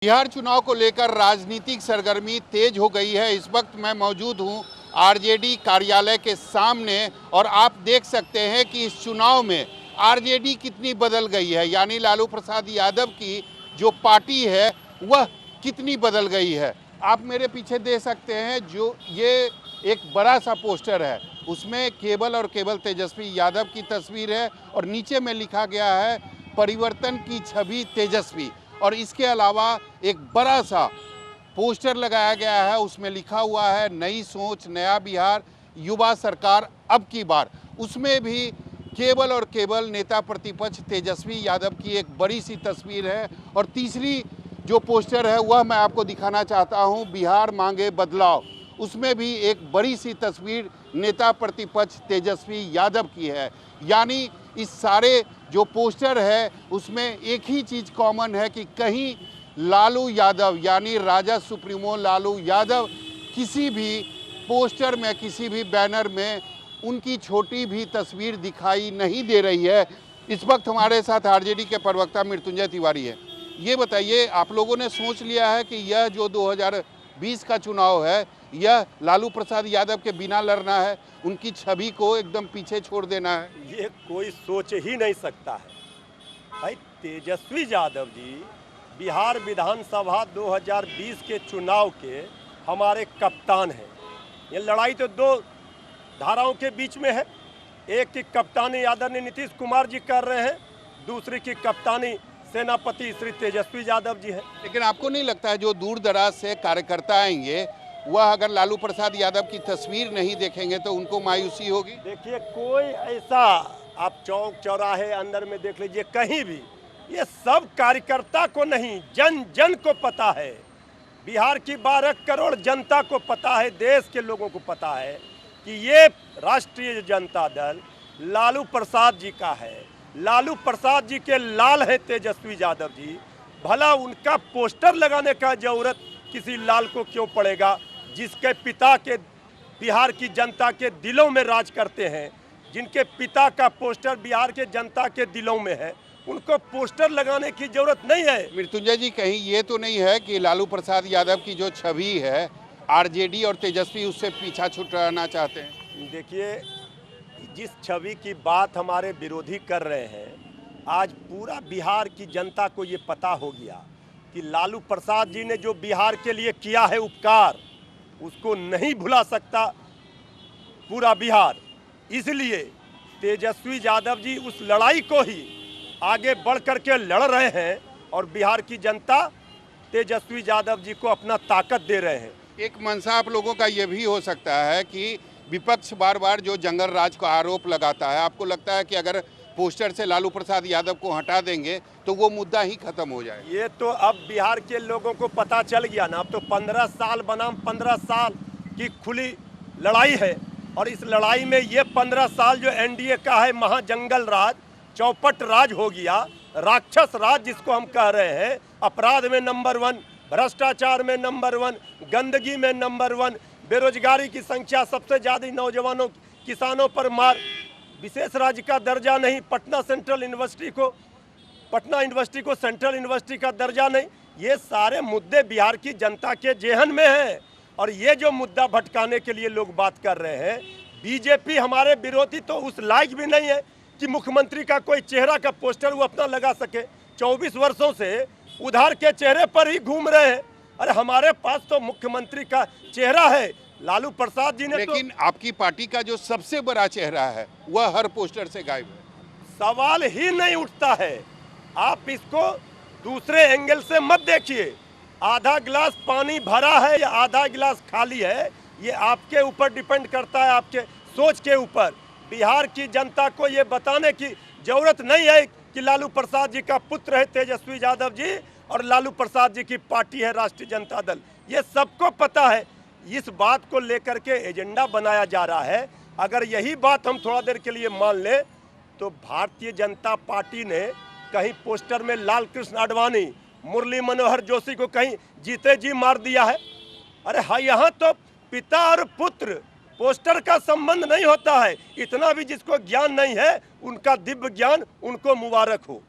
बिहार चुनाव को लेकर राजनीतिक सरगर्मी तेज हो गई है। इस वक्त मैं मौजूद हूं आरजेडी कार्यालय के सामने और आप देख सकते हैं कि इस चुनाव में आरजेडी कितनी बदल गई है, यानी लालू प्रसाद यादव की जो पार्टी है वह कितनी बदल गई है। आप मेरे पीछे देख सकते हैं जो ये एक बड़ा सा पोस्टर है, उसमें केवल और केवल तेजस्वी यादव की तस्वीर है और नीचे में लिखा गया है परिवर्तन की छवि तेजस्वी। और इसके अलावा एक बड़ा सा पोस्टर लगाया गया है, उसमें लिखा हुआ है नई सोच नया बिहार युवा सरकार अब की बार। उसमें भी केवल और केवल नेता प्रतिपक्ष तेजस्वी यादव की एक बड़ी सी तस्वीर है। और तीसरी जो पोस्टर है वह मैं आपको दिखाना चाहता हूं, बिहार मांगे बदलाव। उसमें भी एक बड़ी सी तस्वीर नेता प्रतिपक्ष तेजस्वी यादव की है। यानी इस सारे जो पोस्टर है उसमें एक ही चीज़ कॉमन है कि कहीं लालू यादव यानी राजद सुप्रीमो लालू यादव किसी भी पोस्टर में, किसी भी बैनर में उनकी छोटी भी तस्वीर दिखाई नहीं दे रही है। इस वक्त हमारे साथ आरजेडी के प्रवक्ता मृत्युंजय तिवारी है। ये बताइए, आप लोगों ने सोच लिया है कि यह जो 2020 का चुनाव है यह लालू प्रसाद यादव के बिना लड़ना है, उनकी छवि को एकदम पीछे छोड़ देना है? ये कोई सोच ही नहीं सकता है भाई। तेजस्वी यादव जी बिहार विधानसभा 2020 के चुनाव के हमारे कप्तान हैं। ये लड़ाई तो दो धाराओं के बीच में है। एक की कप्तानी आदरणीय नीतीश कुमार जी कर रहे हैं, दूसरी की कप्तानी सेनापति श्री तेजस्वी यादव जी हैं। लेकिन आपको नहीं लगता है जो दूर दराज से कार्यकर्ता आएंगे वह अगर लालू प्रसाद यादव की तस्वीर नहीं देखेंगे तो उनको मायूसी होगी? देखिए, कोई ऐसा आप चौक चौराहे अंदर में देख लीजिए, कहीं भी ये सब कार्यकर्ता को नहीं, जन जन को पता है। बिहार की 12 करोड़ जनता को पता है, देश के लोगों को पता है कि ये राष्ट्रीय जनता दल लालू प्रसाद जी का है। लालू प्रसाद जी के लाल है तेजस्वी यादव जी। भला उनका पोस्टर लगाने का जरूरत किसी लाल को क्यों पड़ेगा, जिसके पिता के बिहार की जनता के दिलों में राज करते हैं, जिनके पिता का पोस्टर बिहार के जनता के दिलों में है, उनको पोस्टर लगाने की जरूरत नहीं है। मृत्युंजय जी, कहीं ये तो नहीं है कि लालू प्रसाद यादव की जो छवि है आरजेडी और तेजस्वी उससे पीछा छुड़ाना चाहते हैं? देखिए, जिस छवि की बात हमारे विरोधी कर रहे हैं, आज पूरा बिहार की जनता को ये पता हो गया कि लालू प्रसाद जी ने जो बिहार के लिए किया है उपकार, उसको नहीं भुला सकता पूरा बिहार। इसलिए तेजस्वी यादव जी उस लड़ाई को ही आगे बढ़ करके लड़ रहे हैं और बिहार की जनता तेजस्वी यादव जी को अपना ताकत दे रहे हैं। एक मंशा आप लोगों का ये भी हो सकता है कि विपक्ष बार बार जो जंगल राज का आरोप लगाता है, आपको लगता है कि अगर पोस्टर से लालू प्रसाद यादव को हटा देंगे तो वो मुद्दा ही खत्म हो जाए? ये तो अब बिहार के लोगों को पता चल गया ना। अब तो 15 साल बनाम 15 साल की खुली लड़ाई है और इस लड़ाई में ये 15 साल जो एनडीए का है महाजंगल राज, चौपट राज हो गया, राक्षस राज जिसको हम कह रहे हैं। अपराध में नंबर 1, भ्रष्टाचार में नंबर 1, गंदगी में नंबर 1, बेरोजगारी की संख्या सबसे ज़्यादा, नौजवानों किसानों पर मार, विशेष राज्य का दर्जा नहीं, पटना यूनिवर्सिटी को सेंट्रल यूनिवर्सिटी का दर्जा नहीं। ये सारे मुद्दे बिहार की जनता के जेहन में हैं और ये जो मुद्दा भटकाने के लिए लोग बात कर रहे हैं। बीजेपी हमारे विरोधी तो उस लायक भी नहीं है कि मुख्यमंत्री का कोई चेहरा का पोस्टर वो अपना लगा सके। 24 वर्षों से उधार के चेहरे पर ही घूम रहे हैं। अरे हमारे पास तो मुख्यमंत्री का चेहरा है, लालू प्रसाद जी ने। लेकिन आपकी पार्टी का जो सबसे बड़ा चेहरा है वह हर पोस्टर से गायब है। सवाल ही नहीं उठता है। आप इसको दूसरे एंगल से मत देखिए। आधा गिलास पानी भरा है या आधा गिलास खाली है, ये आपके ऊपर डिपेंड करता है, आपके सोच के ऊपर। बिहार की जनता को ये बताने की जरूरत नहीं है कि लालू प्रसाद जी का पुत्र है तेजस्वी यादव जी और लालू प्रसाद जी की पार्टी है राष्ट्रीय जनता दल। ये सबको पता है। इस बात को लेकर के एजेंडा बनाया जा रहा है। अगर यही बात हम थोड़ा देर के लिए मान लें तो भारतीय जनता पार्टी ने कहीं पोस्टर में लाल कृष्ण आडवाणी, मुरली मनोहर जोशी को कहीं जीते जी मार दिया है। अरे हाँ, यहाँ तो पिता और पुत्र पोस्टर का संबंध नहीं होता है। इतना भी जिसको ज्ञान नहीं है, उनका दिव्य ज्ञान उनको मुबारक हो।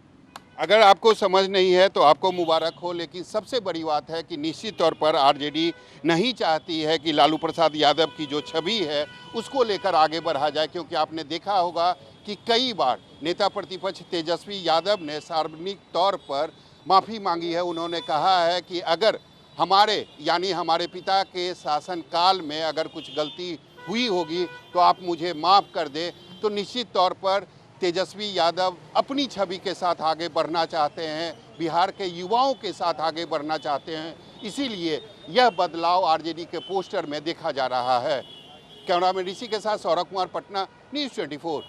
अगर आपको समझ नहीं है तो आपको मुबारक हो, लेकिन सबसे बड़ी बात है कि निश्चित तौर पर आरजेडी नहीं चाहती है कि लालू प्रसाद यादव की जो छवि है उसको लेकर आगे बढ़ा जाए, क्योंकि आपने देखा होगा कि कई बार नेता प्रतिपक्ष तेजस्वी यादव ने सार्वजनिक तौर पर माफ़ी मांगी है। उन्होंने कहा है कि अगर हमारे यानी हमारे पिता के शासनकाल में अगर कुछ गलती हुई होगी तो आप मुझे माफ़ कर दें। तो निश्चित तौर पर तेजस्वी यादव अपनी छवि के साथ आगे बढ़ना चाहते हैं, बिहार के युवाओं के साथ आगे बढ़ना चाहते हैं, इसीलिए यह बदलाव आरजेडी के पोस्टर में देखा जा रहा है। कैमरामैन ऋषि के साथ सौरभ कुमार, पटना, न्यूज़ 24।